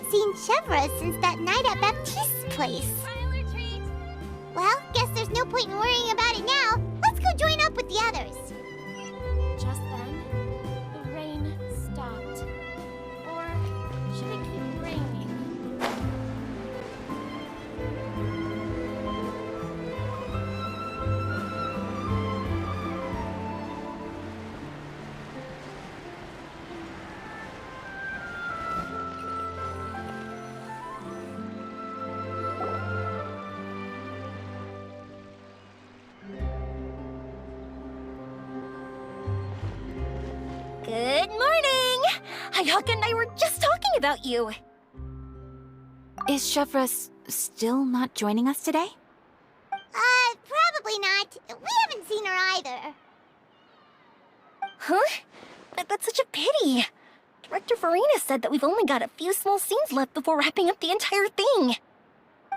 haven't seen Chevra since that night at Baptiste's place. Well, guess there's no point in worrying about it now. Let's go join up with the others. Just then, the rain stopped. Or should it keep raining? Good morning! Hayaka and I were just talking about you. Is Chevra still not joining us today? Probably not. We haven't seen her either. Huh? That's such a pity. Director Farina said that we've only got a few small scenes left before wrapping up the entire thing.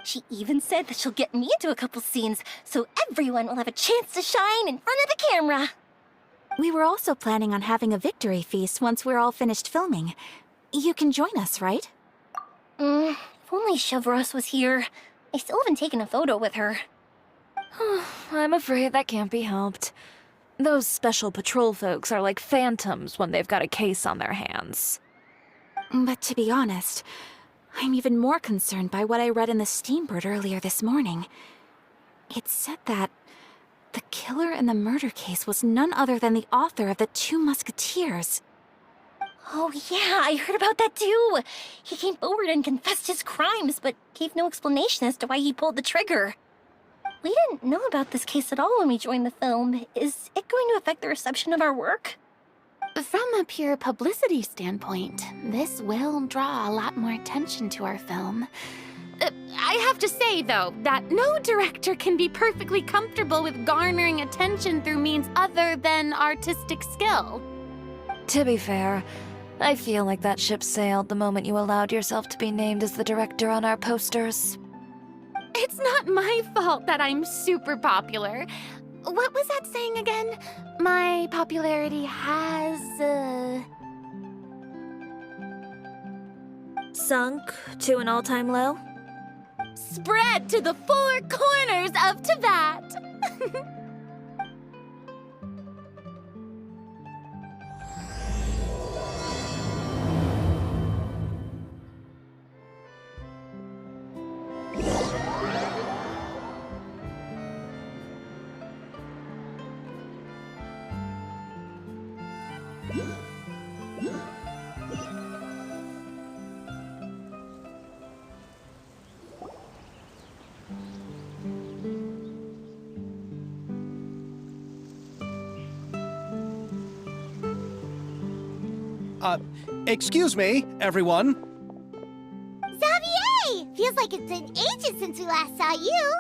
She even said that she'll get me into a couple scenes, so everyone will have a chance to shine in front of the camera. We were also planning on having a victory feast once we're all finished filming. You can join us, right? If only Chevros was here. I still haven't taken a photo with her. I'm afraid that can't be helped. Those special patrol folks are like phantoms when they've got a case on their hands. But to be honest, I'm even more concerned by what I read in the Steambird earlier this morning. It said that the killer in the murder case was none other than the author of the Two Musketeers. Oh yeah, I heard about that too. He came forward and confessed his crimes, but gave no explanation as to why he pulled the trigger. We didn't know about this case at all when we joined the film. Is it going to affect the reception of our work? From a pure publicity standpoint, this will draw a lot more attention to our film. I have to say, though, that no director can be perfectly comfortable with garnering attention through means other than artistic skill. To be fair, I feel like that ship sailed the moment you allowed yourself to be named as the director on our posters. It's not my fault that I'm super popular. What was that saying again? My popularity has, Sunk to an all-time low? spread to the four corners of Tibet. Excuse me, everyone. Xavier! Feels like it's been ages since we last saw you.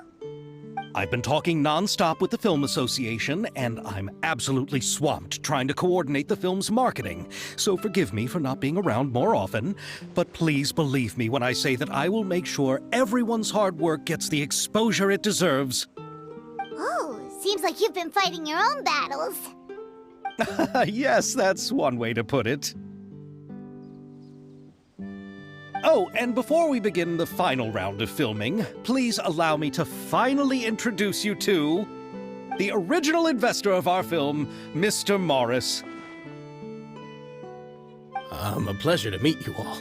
I've been talking non-stop with the Film Association, and I'm absolutely swamped trying to coordinate the film's marketing. So forgive me for not being around more often, but please believe me when I say that I will make sure everyone's hard work gets the exposure it deserves. Oh, seems like you've been fighting your own battles. Yes, that's one way to put it. Oh, and before we begin the final round of filming, please allow me to finally introduce you to the original investor of our film, Mr. Morris. A pleasure to meet you all.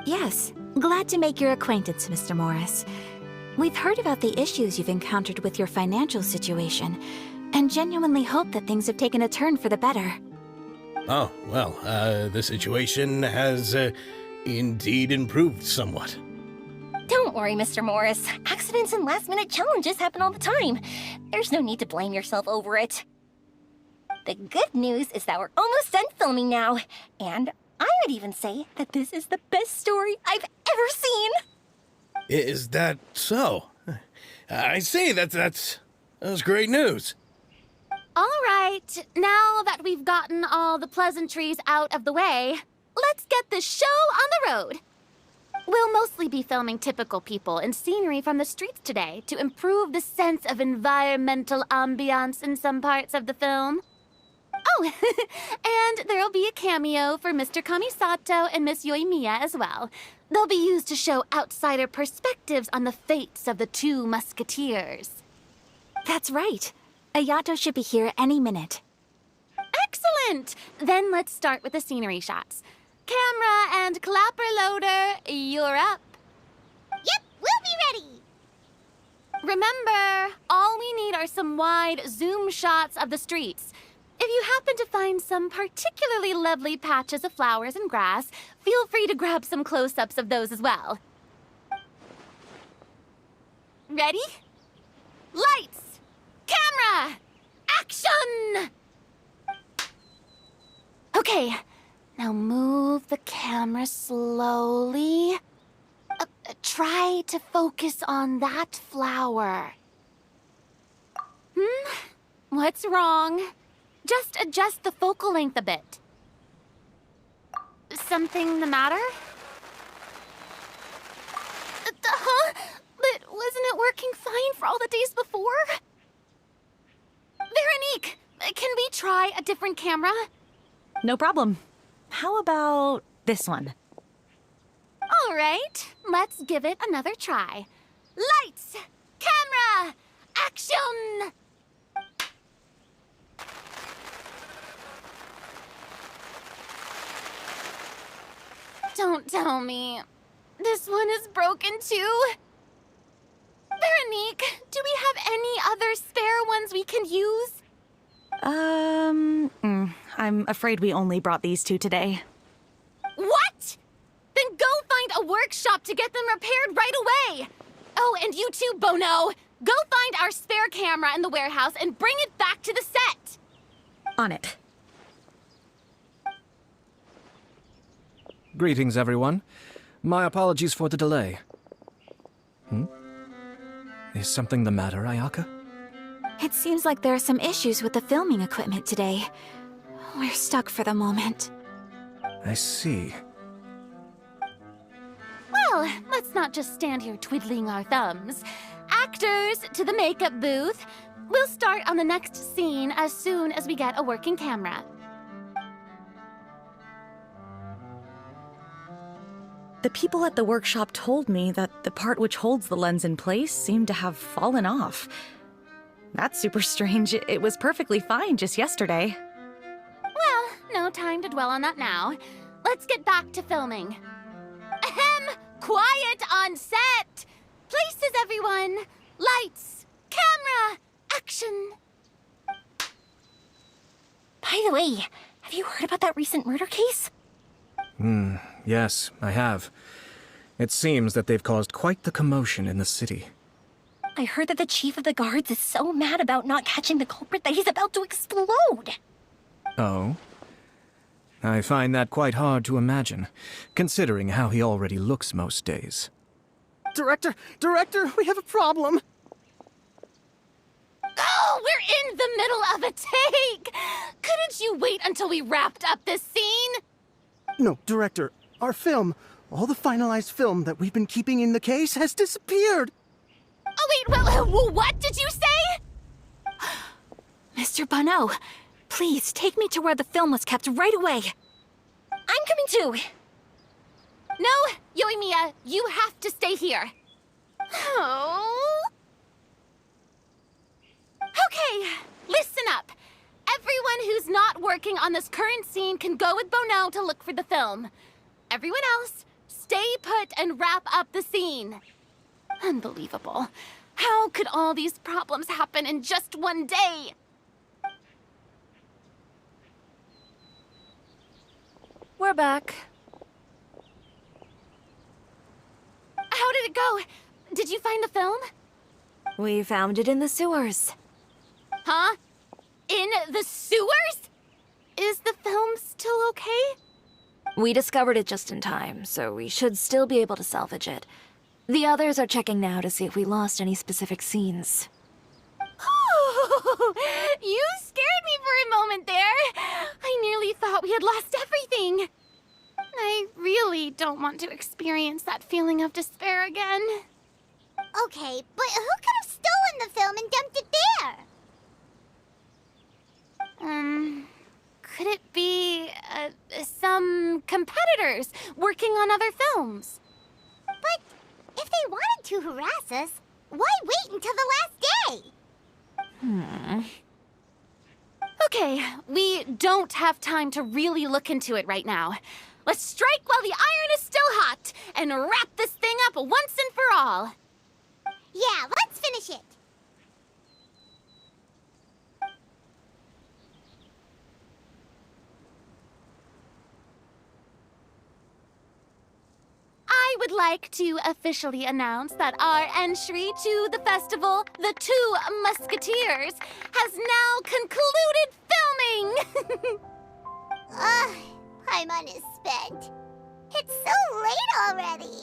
Yes, glad to make your acquaintance, Mr. Morris. We've heard about the issues you've encountered with your financial situation, and genuinely hope that things have taken a turn for the better. Oh, well, the situation has indeed improved somewhat. Don't worry, Mr. Morris. Accidents and last-minute challenges happen all the time. There's no need to blame yourself over it. The good news is that we're almost done filming now, and I would even say that this is the best story I've ever seen. Is that so? I see, that's great news. All right, now that we've gotten all the pleasantries out of the way, let's get this show on the road. We'll mostly be filming typical people and scenery from the streets today to improve the sense of environmental ambiance in some parts of the film. Oh, and there'll be a cameo for Mr. Kamisato and Miss Yoimiya as well. They'll be used to show outsider perspectives on the fates of the two musketeers. That's right. Ayato should be here any minute. Excellent! Then let's start with the scenery shots. Camera and clapper loader, you're up. Yep, we'll be ready. Remember, all we need are some wide zoom shots of the streets. If you happen to find some particularly lovely patches of flowers and grass, feel free to grab some close-ups of those as well. Ready? Lights! Camera! Action! Okay, now move the camera slowly. Try to focus on that flower. What's wrong? Just adjust the focal length a bit. Something the matter? Huh? But wasn't it working fine for all the days before? Veronique, can we try a different camera? No problem. How about this one? All right, let's give it another try. Lights! Camera! Action! Don't tell me. This one is broken too? Veronique, do we have any other spare ones we can use? I'm afraid we only brought these two today. What? Then go find a workshop to get them repaired right away. Oh, and you too, Bono. Go find our spare camera in the warehouse and bring it back to the set. On it. Greetings, everyone. My apologies for the delay. Is something the matter, Ayaka? It seems like there are some issues with the filming equipment today. We're stuck for the moment. I see. Well, let's not just stand here twiddling our thumbs. Actors, to the makeup booth. We'll start on the next scene as soon as we get a working camera. The people at the workshop told me that the part which holds the lens in place seemed to have fallen off. That's super strange. It was perfectly fine just yesterday. Well, no time to dwell on that now. Let's get back to filming. Ahem! Quiet on set! Places, everyone! Lights! Camera! Action! By the way, have you heard about that recent murder case? Yes, I have. It seems that they've caused quite the commotion in the city. I heard that the chief of the guards is so mad about not catching the culprit that he's about to explode. Oh? I find that quite hard to imagine, considering how he already looks most days. Director, we have a problem. Oh, we're in the middle of a take! Couldn't you wait until we wrapped up this scene? No, Director, our film, all the finalized film that we've been keeping in the case has disappeared. Oh, wait, well, what did you say? Mr. Bono, please take me to where the film was kept right away. I'm coming too. No, Yoimiya, you have to stay here. Oh. Okay, listen up. Everyone who's not working on this current scene can go with Bono to look for the film. Everyone else, stay put and wrap up the scene. Unbelievable. How could all these problems happen in just one day? We're back. How did it go? Did you find the film? We found it in the sewers. Huh? In the sewers? Is the film still okay? We discovered it just in time, so we should still be able to salvage it. The others are checking now to see if we lost any specific scenes. You scared me for a moment there. I nearly thought we had lost everything. I really don't want to experience that feeling of despair again. Okay, but who could have stolen the film and dumped it there? Could it be some competitors working on other films? But if they wanted to harass us, why wait until the last day? Okay, we don't have time to really look into it right now. Let's strike while the iron is still hot and wrap this thing up once and for all. Yeah, let's finish it. I would like to officially announce that our entry to the festival, The Two Musketeers, has now concluded filming! Paimon is spent. It's so late already.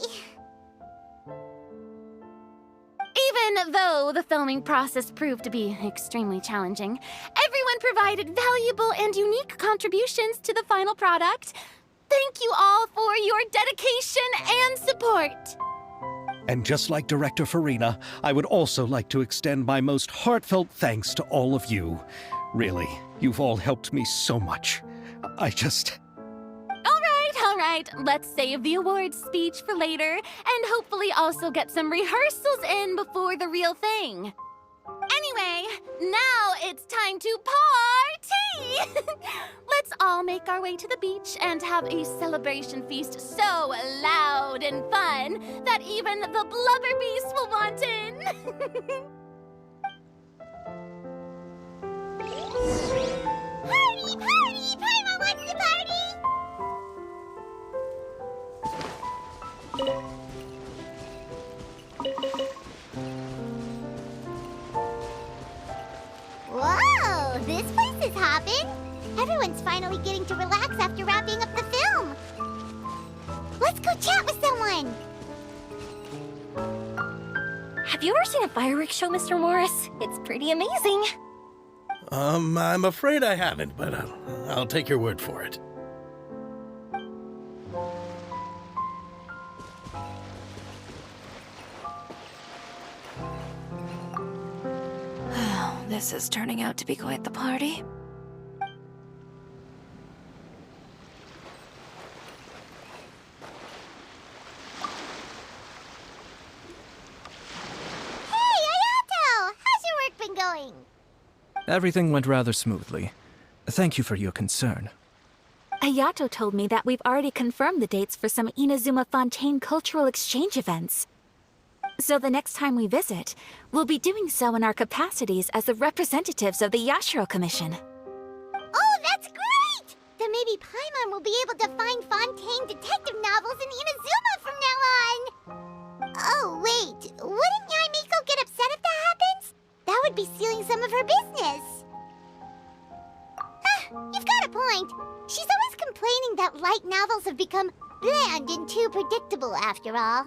Even though the filming process proved to be extremely challenging, everyone provided valuable and unique contributions to the final product. Thank you all for your dedication and support. And just like Director Farina, I would also like to extend my most heartfelt thanks to all of you. Really, you've all helped me so much. All right, let's save the awards speech for later, and hopefully also get some rehearsals in before the real thing. Anyway, now it's time to party! Let's all make our way to the beach and have a celebration feast so loud and fun that even the blubber beast will want in. Party, party! Paimon wants to party! Whoa, this place is hopping. Everyone's finally getting to relax after wrapping up the film. Let's go chat with someone. Have you ever seen a fireworks show, Mr. Morris? It's pretty amazing. I'm afraid I haven't, but I'll take your word for it. This is turning out to be quite the party. Hey, Ayato! How's your work been going? Everything went rather smoothly. Thank you for your concern. Ayato told me that we've already confirmed the dates for some Inazuma Fontaine cultural exchange events. So the next time we visit, we'll be doing so in our capacities as the representatives of the Yashiro Commission. Oh, that's great! Then maybe Paimon will be able to find Fontaine detective novels in Inazuma from now on! Oh, wait. Wouldn't Yae Miko get upset if that happens? That would be stealing some of her business. You've got a point. She's always complaining that light novels have become bland and too predictable after all.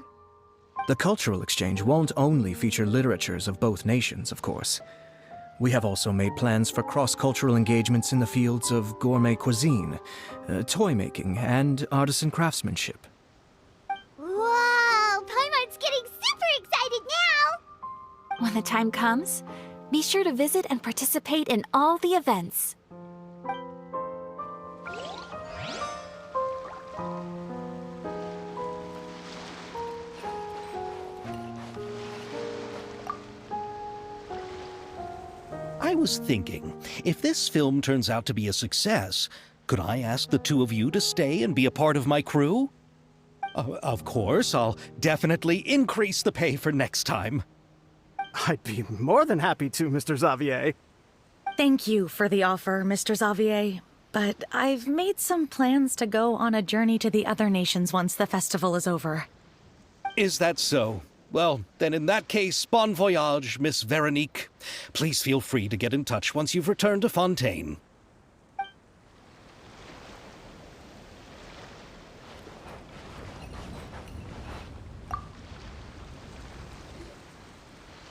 The cultural exchange won't only feature literatures of both nations, of course. We have also made plans for cross-cultural engagements in the fields of gourmet cuisine, toy making, and artisan craftsmanship. Whoa! Paimon's getting super excited now! When the time comes, be sure to visit and participate in all the events. I was thinking, if this film turns out to be a success, could I ask the two of you to stay and be a part of my crew? Of course, I'll definitely increase the pay for next time. I'd be more than happy to, Mr. Xavier. Thank you for the offer, Mr. Xavier. But I've made some plans to go on a journey to the other nations once the festival is over. Is that so? Well, then in that case, bon voyage, Miss Veronique. Please feel free to get in touch once you've returned to Fontaine.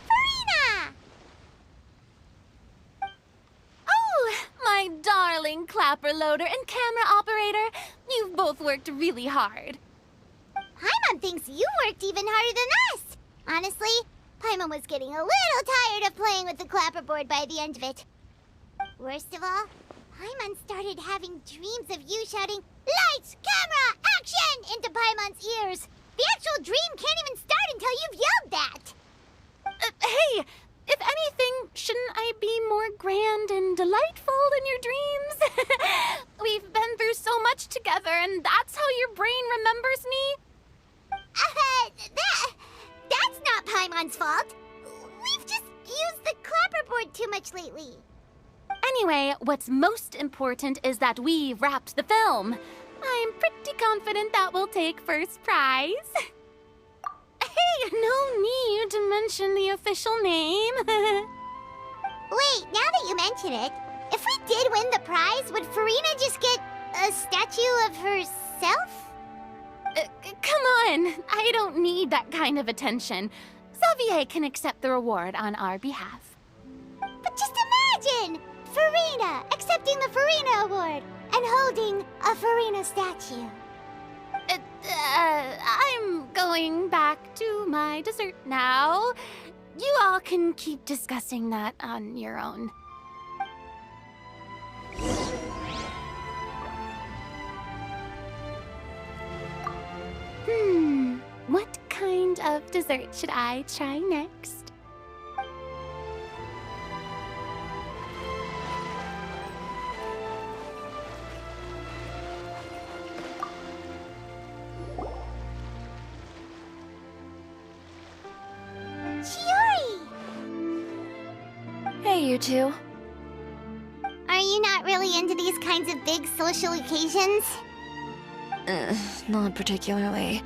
Farina! Oh, my darling clapper loader and camera operator. You've both worked really hard. Paimon thinks you worked even harder than us. Honestly, Paimon was getting a little tired of playing with the clapperboard by the end of it. Worst of all, Paimon started having dreams of you shouting, "Lights, camera, action!" into Paimon's ears. The actual dream can't even start until you've yelled that. Hey, if anything, shouldn't I be more grand and delightful in your dreams? We've been through so much together, and that's how your brain remembers me? That's not Paimon's fault. We've just used the clapperboard too much lately. Anyway, what's most important is that we wrapped the film. I'm pretty confident that we'll take first prize. Hey, no need to mention the official name. Wait, now that you mention it, if we did win the prize, would Farina just get a statue of herself? Come on, I don't need that kind of attention. Xavier can accept the reward on our behalf. But just imagine! Farina accepting the Farina Award and holding a Farina statue. I'm going back to my dessert now. You all can keep discussing that on your own. What kind of dessert should I try next? Chiori! Hey, you two. Are you not really into these kinds of big social occasions? Not particularly.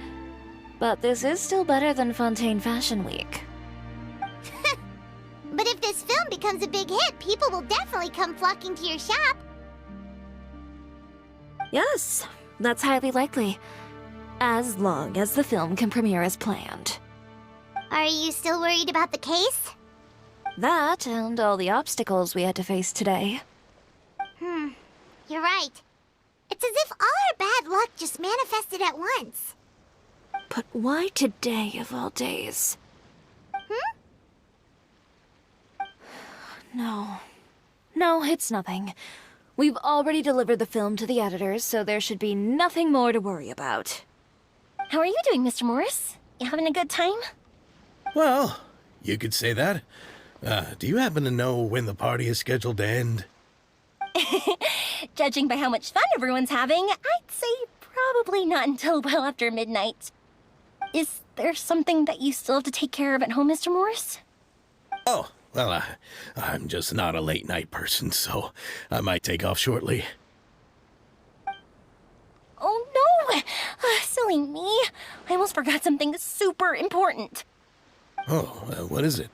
But this is still better than Fontaine Fashion Week. But if this film becomes a big hit, people will definitely come flocking to your shop. Yes, that's highly likely. As long as the film can premiere as planned. Are you still worried about the case? That and all the obstacles we had to face today. You're right. It's as if all our bad luck just manifested at once. But why today of all days? No. No, it's nothing. We've already delivered the film to the editors, so there should be nothing more to worry about. How are you doing, Mr. Morris? You having a good time? Well, you could say that. Do you happen to know when the party is scheduled to end? Judging by how much fun everyone's having, I'd say probably not until well after midnight. Is there something that you still have to take care of at home, Mr. Morris? Oh, well, I'm just not a late night person, so I might take off shortly. Oh no! Silly me. I almost forgot something super important. Oh, what is it?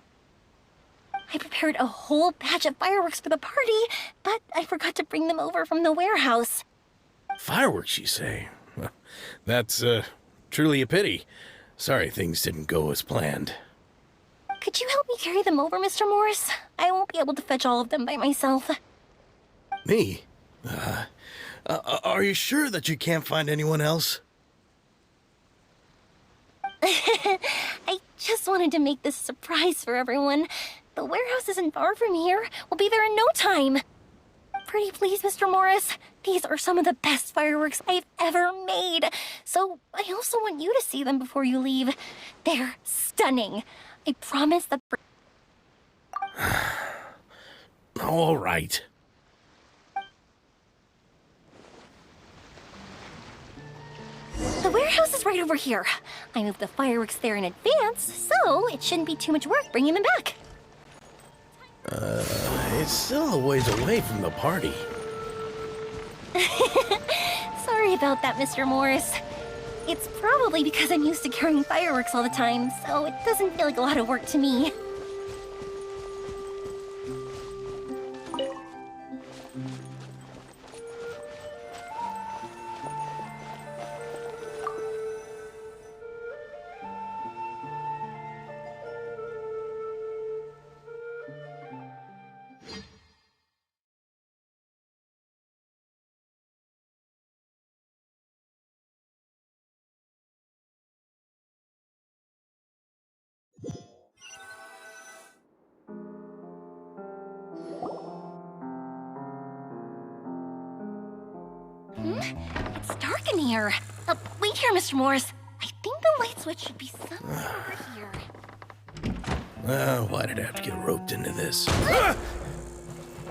I prepared a whole batch of fireworks for the party, but I forgot to bring them over from the warehouse. Fireworks, you say? Well, that's, truly a pity. Sorry things didn't go as planned. Could you help me carry them over, Mr. Morris? I won't be able to fetch all of them by myself. Me? Are you sure that you can't find anyone else? I just wanted to make this surprise for everyone. The warehouse isn't far from here. We'll be there in no time. Pretty please, Mr. Morris. These are some of the best fireworks I've ever made. So I also want you to see them before you leave. They're stunning. I promise that... All right. The warehouse is right over here. I moved the fireworks there in advance, so it shouldn't be too much work bringing them back. It's still a ways away from the party. Sorry about that, Mr. Morris. It's probably because I'm used to carrying fireworks all the time, so it doesn't feel like a lot of work to me. in here? Wait here, Mr. Morris. I think the light switch should be somewhere over here. Why did I have to get roped into this?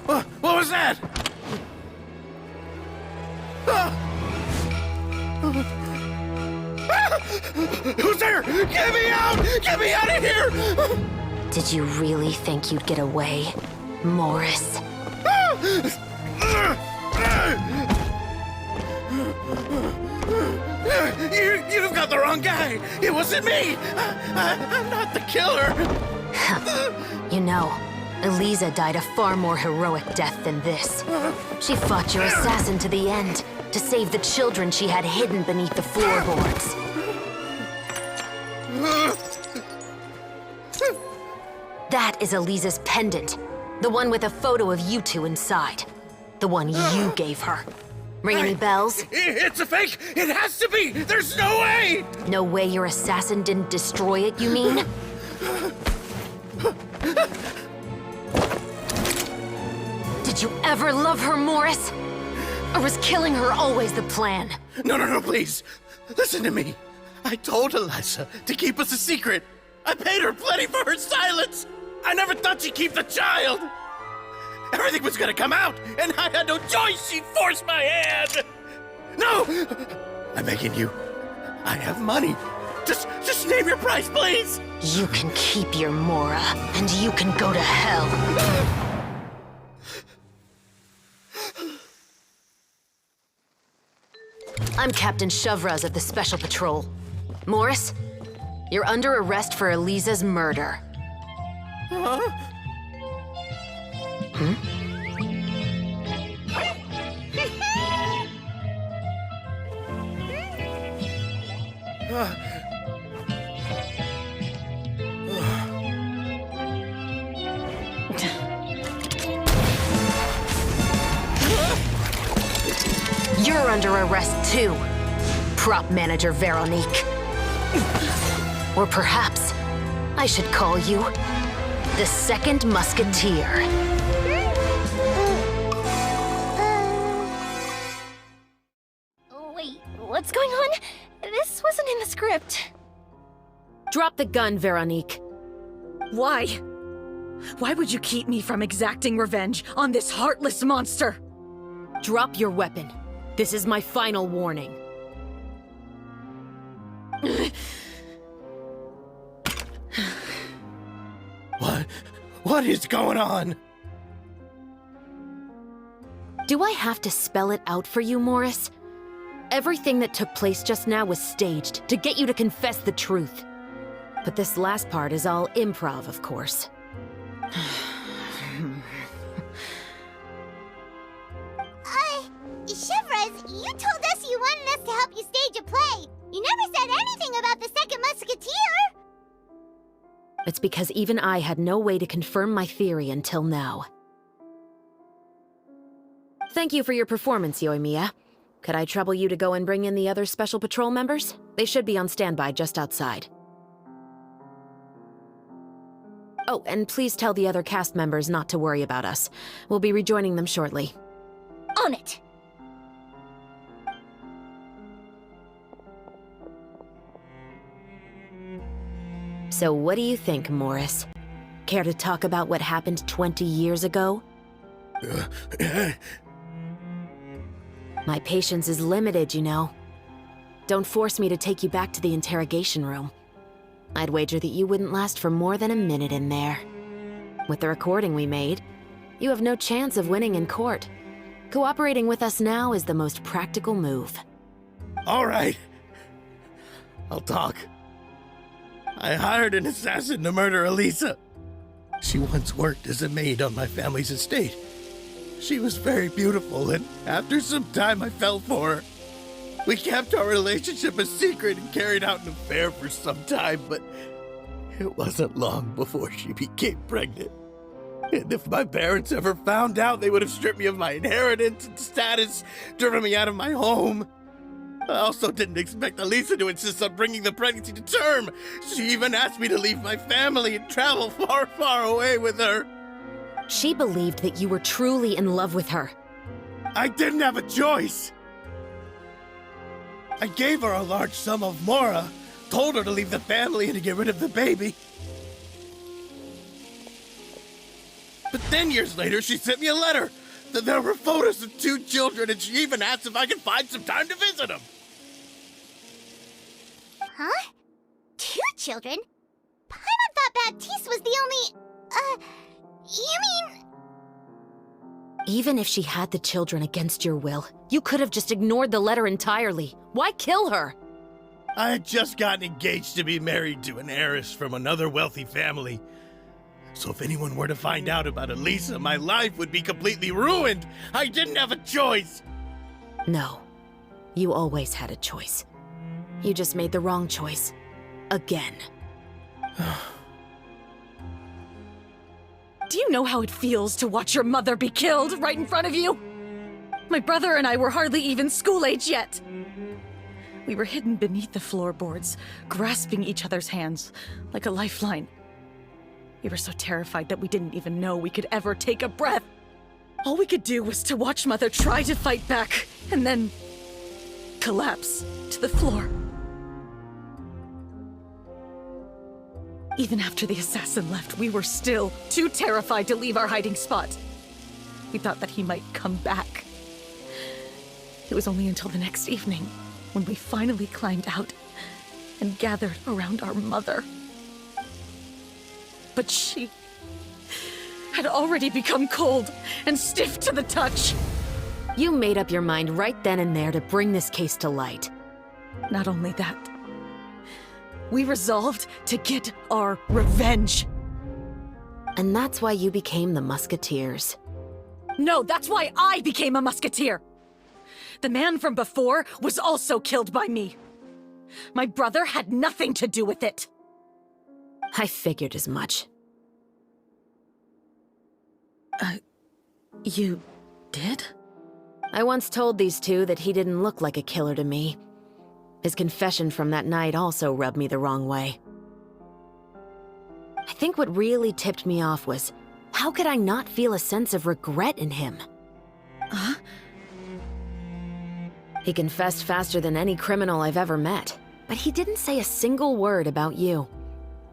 What was that? Who's there? Get me out! Get me out of here! Did you really think you'd get away, Morris? You've got the wrong guy! It wasn't me! I'm not the killer! You know, Eliza died a far more heroic death than this. She fought your assassin to the end, to save the children she had hidden beneath the floorboards. That is Eliza's pendant. The one with a photo of you two inside. The one you gave her. Ring any bells? It's a fake! It has to be! There's no way! No way your assassin didn't destroy it, you mean? Did you ever love her, Morris? Or was killing her always the plan? No, please. Listen to me. I told Eliza to keep us a secret. I paid her plenty for her silence. I never thought she'd keep the child. Everything was gonna come out, and I had no choice. She forced my hand. No! I'm begging you. I have money. Just name your price, please. You can keep your Mora, and you can go to hell. I'm Captain Shovraz of the Special Patrol. Morris, you're under arrest for Eliza's murder. Huh? You're under arrest too, Prop Manager Veronique. Or perhaps I should call you the Second Musketeer. Wait, what's going on? This wasn't in the script. Drop the gun, Veronique. Why? Why would you keep me from exacting revenge on this heartless monster? Drop your weapon. This is my final warning. What is going on? Do I have to spell it out for you, Morris? Everything that took place just now was staged to get you to confess the truth. But this last part is all improv, of course. Shovraz, you told us you wanted us to help you stage a play. You never said anything about the Second Musketeer. It's because even I had no way to confirm my theory until now. Thank you for your performance, Yoimiya. Could I trouble you to go and bring in the other Special Patrol members? They should be on standby just outside. Oh, and please tell the other cast members not to worry about us. We'll be rejoining them shortly. On it. So what do you think, Morris? Care to talk about what happened 20 years ago? My patience is limited, you know. Don't force me to take you back to the interrogation room. I'd wager that you wouldn't last for more than a minute in there. With the recording we made, you have no chance of winning in court. Cooperating with us now is the most practical move. All right. I'll talk. I hired an assassin to murder Eliza. She once worked as a maid on my family's estate. She was very beautiful, and after some time I fell for her. We kept our relationship a secret and carried out an affair for some time, but it wasn't long before she became pregnant. And if my parents ever found out, they would have stripped me of my inheritance and status, driven me out of my home. I also didn't expect Eliza to insist on bringing the pregnancy to term. She even asked me to leave my family and travel far, far away with her. She believed that you were truly in love with her. I didn't have a choice. I gave her a large sum of mora, told her to leave the family and to get rid of the baby. But then years later, she sent me a letter that there were photos of 2 children, and she even asked if I could find some time to visit them. Huh? 2 children? Paimon thought Baptiste was the only... you mean... Even if she had the children against your will, you could have just ignored the letter entirely. Why kill her? I had just gotten engaged to be married to an heiress from another wealthy family. So if anyone were to find out about Elisa, my life would be completely ruined. I didn't have a choice. No. You always had a choice. You just made the wrong choice. Again. Do you know how it feels to watch your mother be killed right in front of you? My brother and I were hardly even school age yet. We were hidden beneath the floorboards, grasping each other's hands like a lifeline. We were so terrified that we didn't even know we could ever take a breath. All we could do was to watch Mother try to fight back, and then collapse to the floor. Even after the assassin left, we were still too terrified to leave our hiding spot. We thought that he might come back. It was only until the next evening when we finally climbed out and gathered around our mother. But she had already become cold and stiff to the touch. You made up your mind right then and there to bring this case to light. Not only that, we resolved to get our revenge. And that's why you became the Musketeers. No, that's why I became a musketeer. The man from before was also killed by me. My brother had nothing to do with it. I figured as much. You did? I once told these two that he didn't look like a killer to me. His confession from that night also rubbed me the wrong way. I think what really tipped me off was, how could I not feel a sense of regret in him? Huh? He confessed faster than any criminal I've ever met, but he didn't say a single word about you.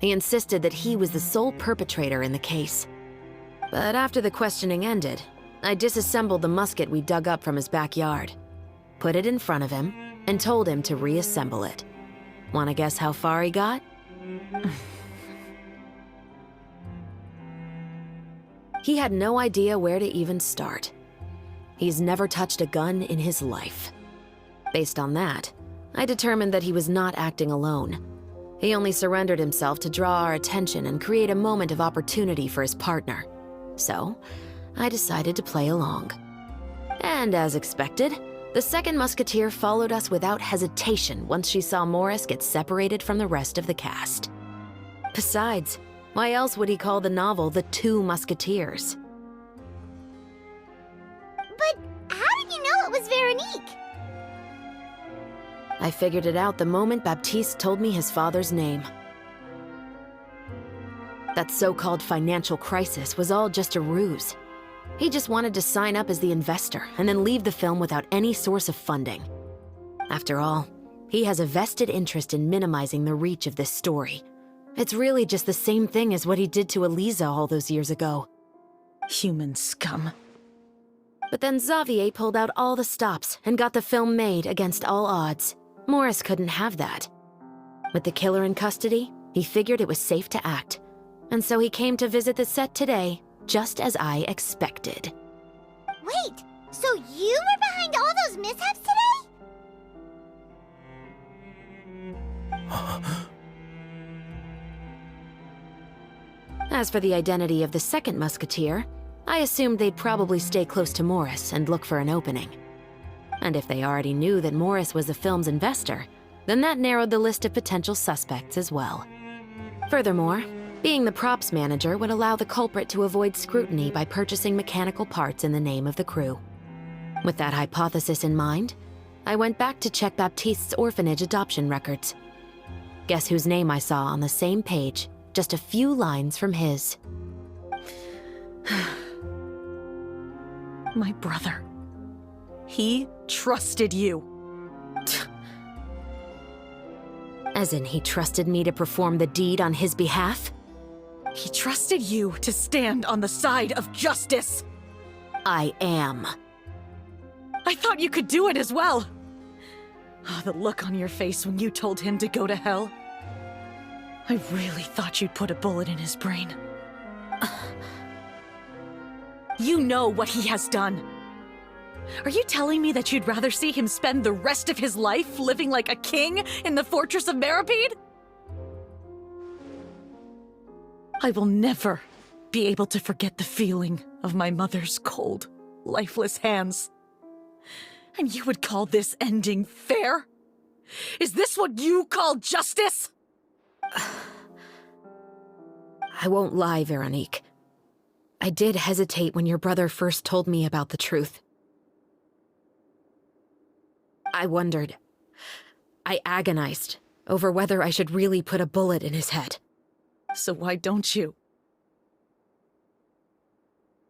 He insisted that he was the sole perpetrator in the case. But after the questioning ended, I disassembled the musket we dug up from his backyard, put it in front of him, and told him to reassemble it. Wanna guess how far he got? He had no idea where to even start. He's never touched a gun in his life. Based on that, I determined that he was not acting alone. He only surrendered himself to draw our attention and create a moment of opportunity for his partner. So, I decided to play along. And as expected, the second musketeer followed us without hesitation once she saw Morris get separated from the rest of the cast. Besides, why else would he call the novel The Two Musketeers? But how did you know it was Veronique? I figured it out the moment Baptiste told me his father's name. That so-called financial crisis was all just a ruse. He just wanted to sign up as the investor and then leave the film without any source of funding. After all, he has a vested interest in minimizing the reach of this story. It's really just the same thing as what he did to Elisa all those years ago. Human scum. But then Xavier pulled out all the stops and got the film made against all odds. Morris couldn't have that. With the killer in custody, he figured it was safe to act. And so he came to visit the set today, just as I expected. Wait, so you were behind all those mishaps today? As for the identity of the second musketeer, I assumed they'd probably stay close to Morris and look for an opening. And if they already knew that Morris was the film's investor, then that narrowed the list of potential suspects as well. Furthermore, being the props manager would allow the culprit to avoid scrutiny by purchasing mechanical parts in the name of the crew. With that hypothesis in mind, I went back to check Baptiste's orphanage adoption records. Guess whose name I saw on the same page, just a few lines from his. My brother. He trusted you. As in, he trusted me to perform the deed on his behalf? He trusted you to stand on the side of justice. I am. I thought you could do it as well. Oh, the look on your face when you told him to go to hell. I really thought you'd put a bullet in his brain. You know what he has done. Are you telling me that you'd rather see him spend the rest of his life living like a king in the fortress of Meripede? I will never be able to forget the feeling of my mother's cold, lifeless hands. And you would call this ending fair? Is this what you call justice? I won't lie, Veronique. I did hesitate when your brother first told me about the truth. I wondered. I agonized over whether I should really put a bullet in his head. So why don't you?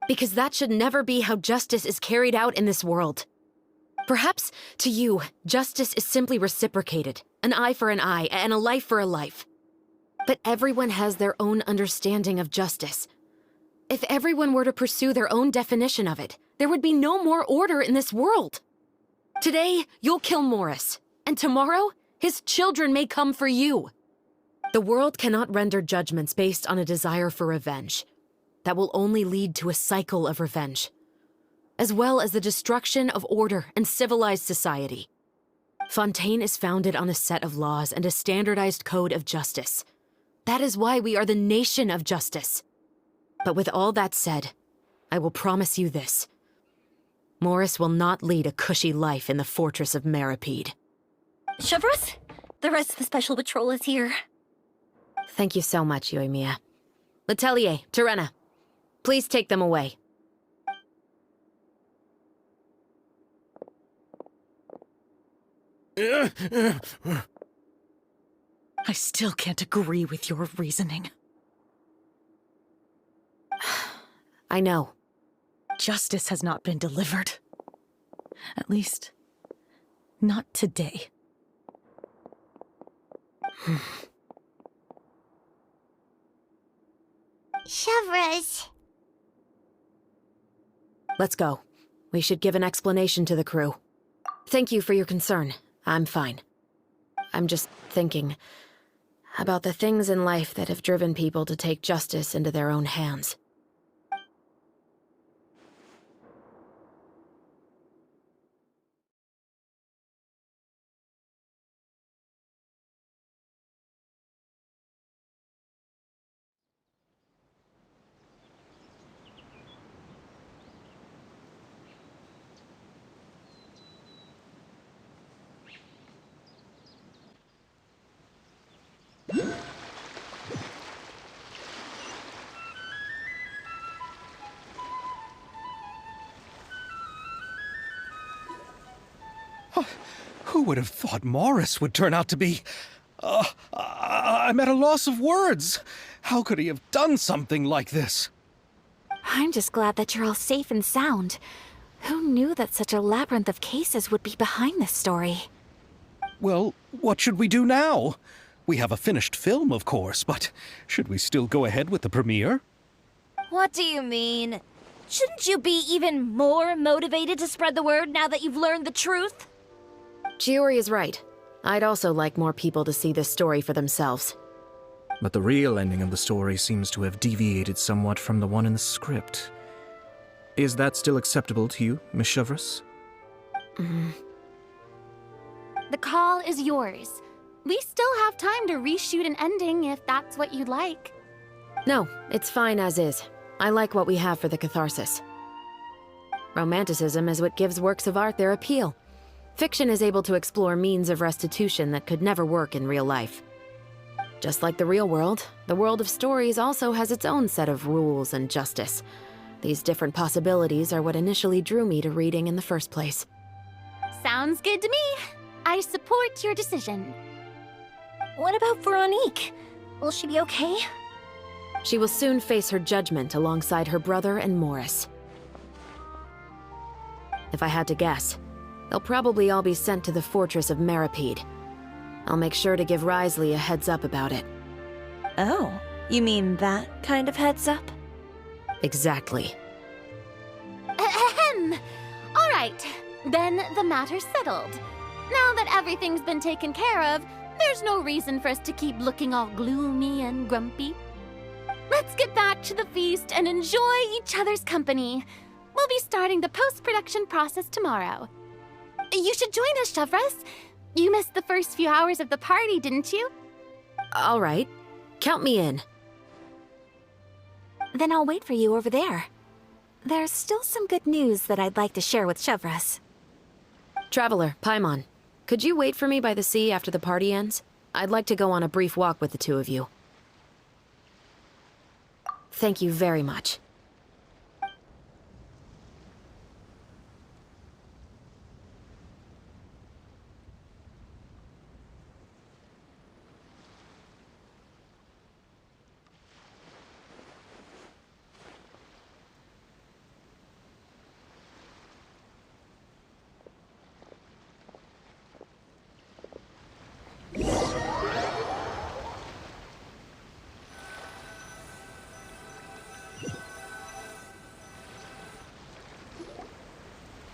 Because that should never be how justice is carried out in this world. Perhaps, to you, justice is simply reciprocated. An eye for an eye, and a life for a life. But everyone has their own understanding of justice. If everyone were to pursue their own definition of it, there would be no more order in this world. Today, you'll kill Morris, and tomorrow, his children may come for you. The world cannot render judgments based on a desire for revenge. That will only lead to a cycle of revenge, as well as the destruction of order and civilized society. Fontaine is founded on a set of laws and a standardized code of justice. That is why we are the nation of justice. But with all that said, I will promise you this. Morris will not lead a cushy life in the fortress of Meripede. Chevreuse, the rest of the Special Patrol is here. Thank you so much, Yoimiya. Letelier, Terena, please take them away. I still can't agree with your reasoning. I know. Justice has not been delivered. At least, not today. Chevreuse. Let's go. We should give an explanation to the crew. Thank you for your concern. I'm fine. I'm just thinking about the things in life that have driven people to take justice into their own hands. Who would have thought Morris would turn out to be... I'm at a loss of words. How could he have done something like this? I'm just glad that you're all safe and sound. Who knew that such a labyrinth of cases would be behind this story? Well, what should we do now? We have a finished film, of course, but should we still go ahead with the premiere? What do you mean? Shouldn't you be even more motivated to spread the word now that you've learned the truth? Chiori is right. I'd also like more people to see this story for themselves. But the real ending of the story seems to have deviated somewhat from the one in the script. Is that still acceptable to you, Miss Chevreuse? The call is yours. We still have time to reshoot an ending if that's what you'd like. No, it's fine as is. I like what we have for the catharsis. Romanticism is what gives works of art their appeal. Fiction is able to explore means of restitution that could never work in real life. Just like the real world, the world of stories also has its own set of rules and justice. These different possibilities are what initially drew me to reading in the first place. Sounds good to me. I support your decision. What about Veronique? Will she be okay? She will soon face her judgment alongside her brother and Morris. If I had to guess, they'll probably all be sent to the fortress of Meripede. I'll make sure to give Risley a heads up about it. Oh, you mean that kind of heads up? Exactly. Ahem. All right, then the matter's settled. Now that everything's been taken care of, there's no reason for us to keep looking all gloomy and grumpy. Let's get back to the feast and enjoy each other's company. We'll be starting the post-production process tomorrow. You should join us, Chevres. You missed the first few hours of the party, didn't you? All right. Count me in. Then I'll wait for you over there. There's still some good news that I'd like to share with Chevres. Traveler, Paimon, could you wait for me by the sea after the party ends? I'd like to go on a brief walk with the two of you. Thank you very much.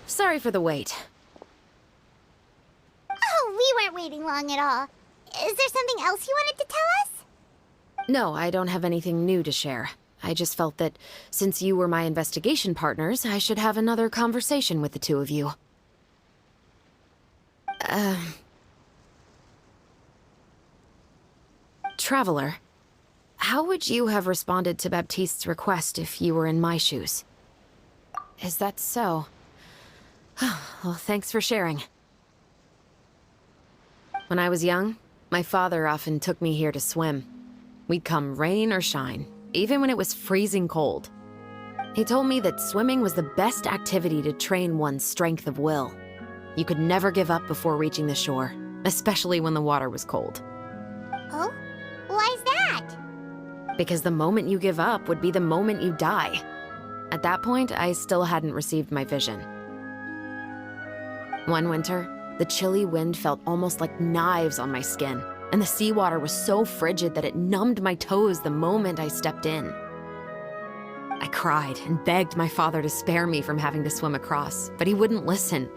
Sorry for the wait. Oh, we weren't waiting long at all. Is there something else you wanted to tell us? No, I don't have anything new to share. I just felt that since you were my investigation partners, I should have another conversation with the two of you. Traveler, how would you have responded to Baptiste's request if you were in my shoes? Is that so? Well, thanks for sharing. When I was young, my father often took me here to swim. We'd come rain or shine, even when it was freezing cold. He told me that swimming was the best activity to train one's strength of will. You could never give up before reaching the shore, especially when the water was cold. Oh? Why's that? Because the moment you give up would be the moment you die. At that point, I still hadn't received my vision. One winter, the chilly wind felt almost like knives on my skin, and the seawater was so frigid that it numbed my toes the moment I stepped in. I cried and begged my father to spare me from having to swim across, but he wouldn't listen.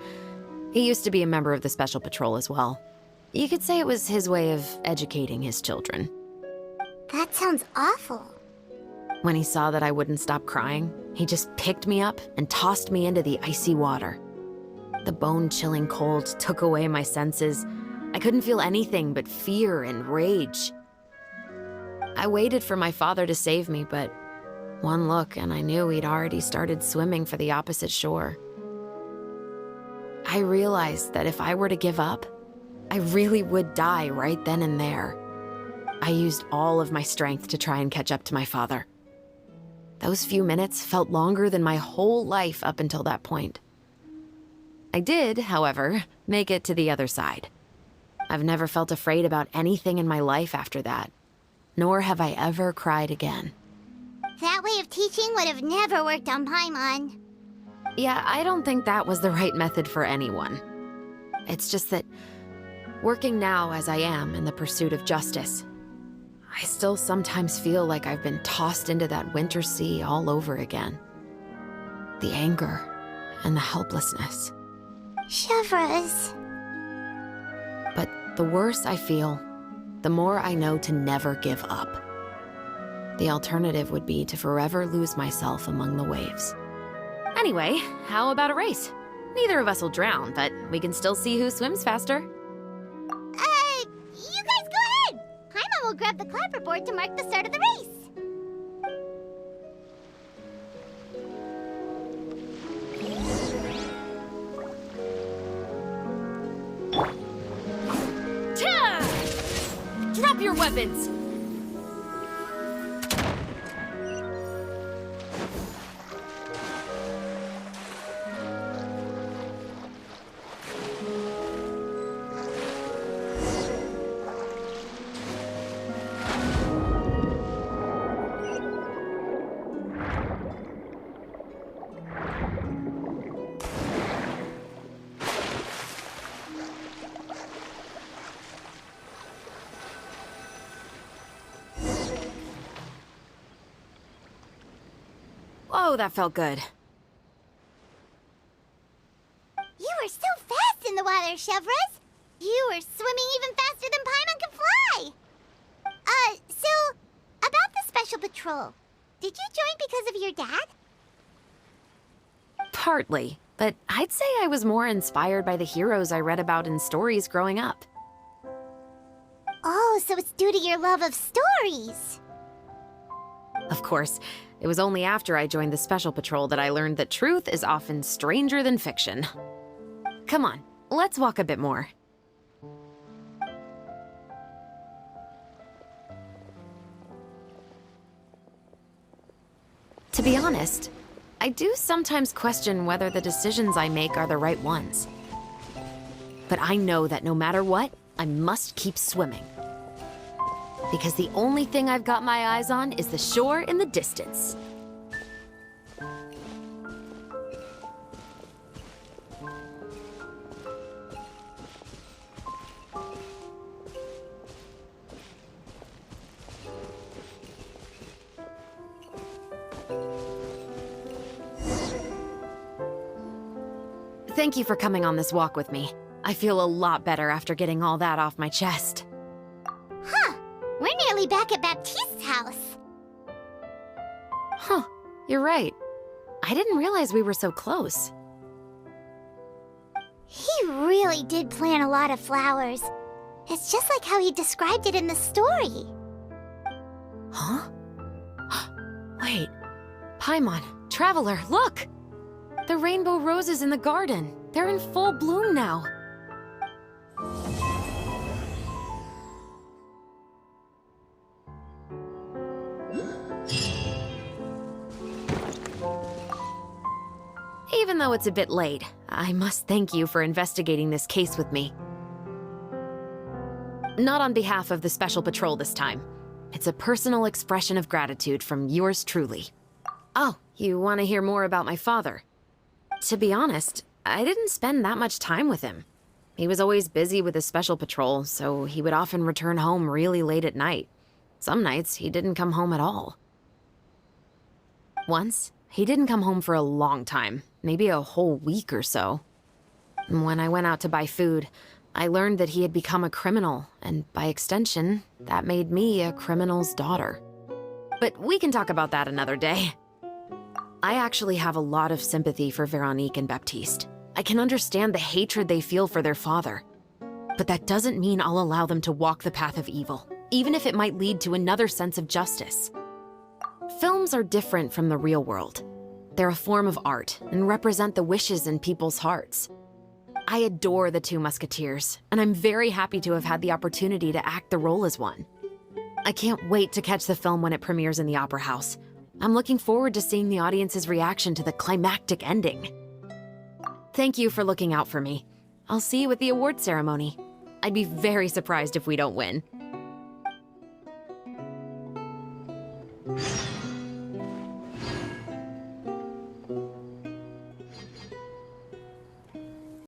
He used to be a member of the Special Patrol as well. You could say it was his way of educating his children. That sounds awful. When he saw that I wouldn't stop crying, he just picked me up and tossed me into the icy water. The bone-chilling cold took away my senses. I couldn't feel anything but fear and rage. I waited for my father to save me, but one look and I knew he'd already started swimming for the opposite shore. I realized that if I were to give up, I really would die right then and there. I used all of my strength to try and catch up to my father. Those few minutes felt longer than my whole life up until that point. I did, however, make it to the other side. I've never felt afraid about anything in my life after that, nor have I ever cried again. That way of teaching would have never worked on Paimon. Yeah, I don't think that was the right method for anyone. It's just that, working now as I am in the pursuit of justice, I still sometimes feel like I've been tossed into that winter sea all over again. The anger and the helplessness. Chevres. But the worse I feel, the more I know to never give up. The alternative would be to forever lose myself among the waves. Anyway, how about a race? Neither of us will drown, but we can still see who swims faster. You guys go ahead! Paimon will grab the clapperboard to mark the start of the race. Drop your weapons! Whoa, that felt good. You were so fast in the water, Chevros. You were swimming even faster than Paimon could fly. So, about the Special Patrol. Did you join because of your dad? Partly, but I'd say I was more inspired by the heroes I read about in stories growing up. Oh, so it's due to your love of stories. Of course, it was only after I joined the Special Patrol that I learned that truth is often stranger than fiction. Come on, let's walk a bit more. To be honest, I do sometimes question whether the decisions I make are the right ones. But I know that no matter what, I must keep swimming. Because the only thing I've got my eyes on is the shore in the distance. Thank you for coming on this walk with me. I feel a lot better after getting all that off my chest. Huh. We're nearly back at Baptiste's house. Huh, you're right. I didn't realize we were so close. He really did plant a lot of flowers. It's just like how he described it in the story. Huh? Wait. Paimon, Traveler, look! The rainbow roses in the garden. They're in full bloom now. Even though it's a bit late, I must thank you for investigating this case with me. Not on behalf of the Special Patrol this time. It's a personal expression of gratitude from yours truly. Oh, you want to hear more about my father? To be honest, I didn't spend that much time with him. He was always busy with his Special Patrol, so he would often return home really late at night. Some nights, he didn't come home at all. Once, he didn't come home for a long time, maybe a whole week or so. When I went out to buy food, I learned that he had become a criminal, and by extension, that made me a criminal's daughter. But we can talk about that another day. I actually have a lot of sympathy for Veronique and Baptiste. I can understand the hatred they feel for their father. But that doesn't mean I'll allow them to walk the path of evil, even if it might lead to another sense of justice. Films are different from the real world. They're a form of art and represent the wishes in people's hearts. I adore the two Musketeers, and I'm very happy to have had the opportunity to act the role as one. I can't wait to catch the film when it premieres in the Opera House. I'm looking forward to seeing the audience's reaction to the climactic ending. Thank you for looking out for me. I'll see you at the award ceremony. I'd be very surprised if we don't win.